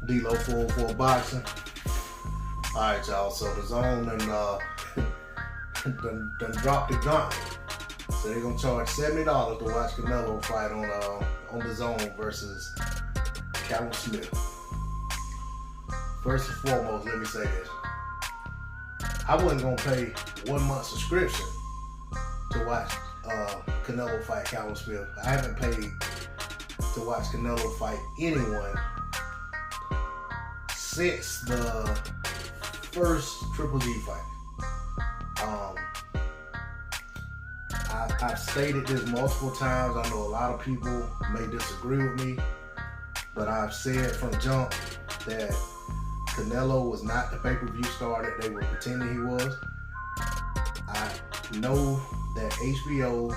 D-Lo for boxing. Alright, y'all, so the DAZN done dropped the gauntlet. So they're gonna charge $70 to watch Canelo fight on the DAZN versus Callum Smith. First and foremost, let me say this. I wasn't gonna pay 1 month subscription to watch Canelo fight Callum Smith. I haven't paid to watch Canelo fight anyone since the first Triple G fight. I've stated this multiple times. I know a lot of people may disagree with me, but I've said from jump that Canelo was not the pay-per-view star that they were pretending he was. I know that HBO,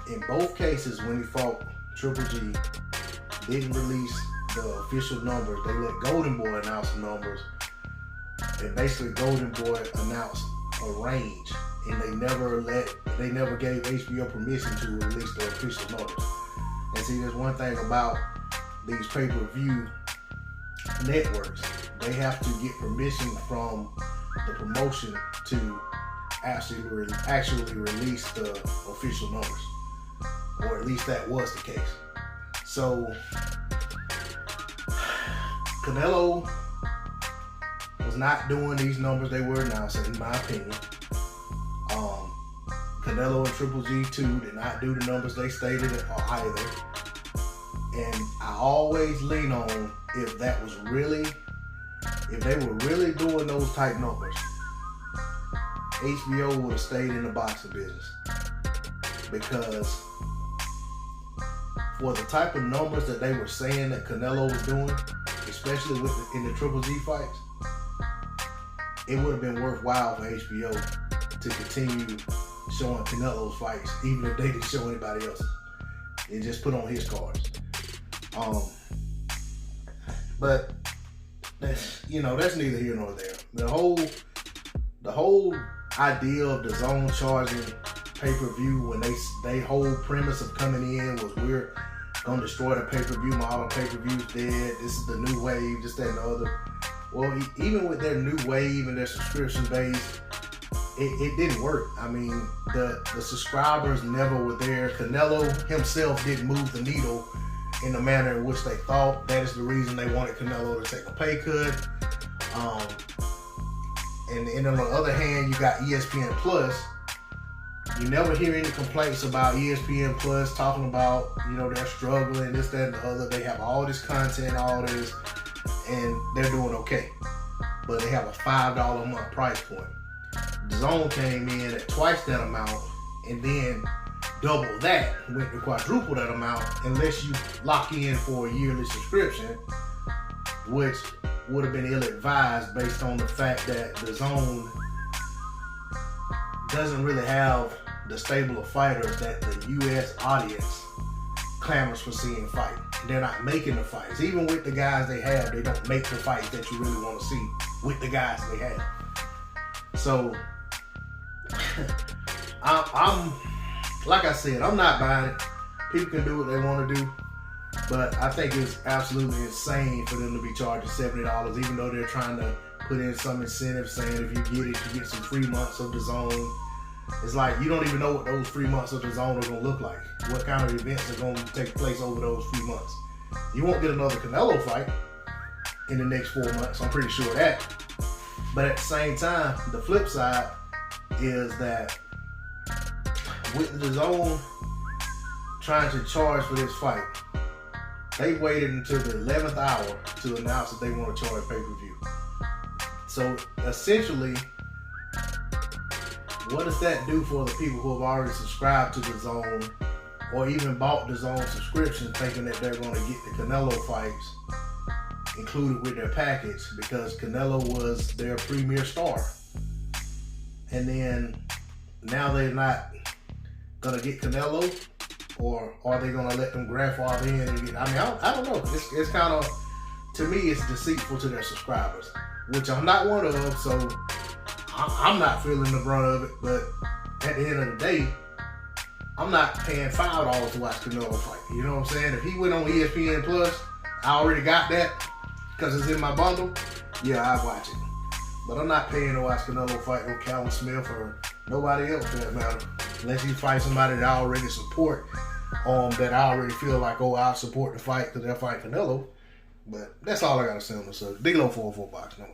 in both cases when he fought Triple G, didn't release the official numbers. They let Golden Boy announce the numbers, and basically Golden Boy announced a range, and they never gave HBO permission to release the official numbers. And see, there's one thing about these pay-per-view networks. They have to get permission from the promotion to actually release the official numbers, or at least that was the case. So Canelo was not doing these numbers they were announcing, in my opinion. Canelo and Triple G2 did not do the numbers they stated either. And I always lean on if they were really doing those type numbers, HBO would have stayed in the boxing business. Because for the type of numbers that they were saying that Canelo was doing, especially in the Triple G fights, it would have been worthwhile for HBO to continue showing Canelo's fights, even if they didn't show anybody else's. They just put on his cards. But that's neither here nor there. The whole idea of the DAZN charging pay-per-view, when they whole premise of coming in was, we're gonna destroy the pay-per-view model, pay-per-view's dead, this is the new wave, this, that, and the other. Well, even with their new wave and their subscription base, it didn't work. I mean, the subscribers never were there. Canelo himself didn't move the needle in the manner in which they thought. That is the reason they wanted Canelo to take a pay cut. And on the other hand, you got ESPN Plus. You never hear any complaints about ESPN Plus talking about, they're struggling, this, that, and the other. They have all this content, all this, and they're doing okay. But they have a $5 a month price point. DAZN came in at twice that amount, and then double that, went to quadruple that amount, unless you lock in for a yearly subscription, which would have been ill-advised based on the fact that DAZN doesn't really have the stable of fighters that the U.S. audience clamors for seeing fight. They're not making the fights. Even with the guys they have, they don't make the fights that you really want to see with the guys they have. So, I'm like I said, I'm not buying it. People can do what they want to do, but I think it's absolutely insane for them to be charging $70, even though they're trying to put in some incentive saying if you get it, you get some free months of DAZN. It's like you don't even know what those 3 months of DAZN are going to look like. What kind of events are going to take place over those 3 months. You won't get another Canelo fight in the next 4 months. I'm pretty sure of that. But at the same time, the flip side is that with the DAZN trying to charge for this fight, they waited until the 11th hour to announce that they want to charge pay-per-view. So essentially, what does that do for the people who have already subscribed to the DAZN or even bought the DAZN subscription thinking that they're going to get the Canelo fights included with their package because Canelo was their premier star? And then now they're not going to get Canelo, or are they going to let them grandfather in and get, I don't know. It's kind of, to me, it's deceitful to their subscribers, which I'm not one of, so I'm not feeling the brunt of it. But at the end of the day, I'm not paying $5 to watch Canelo fight. You know what I'm saying? If he went on ESPN Plus, I already got that. because it's in my bundle, yeah, I watch it. But I'm not paying to watch Canelo fight no Callum Smith or nobody else for that matter. Unless you fight somebody that I already support, that I already feel like, oh, I'll support the fight because they'll fight Canelo. But that's all I got to say on this. D-Lo 404 Box. No.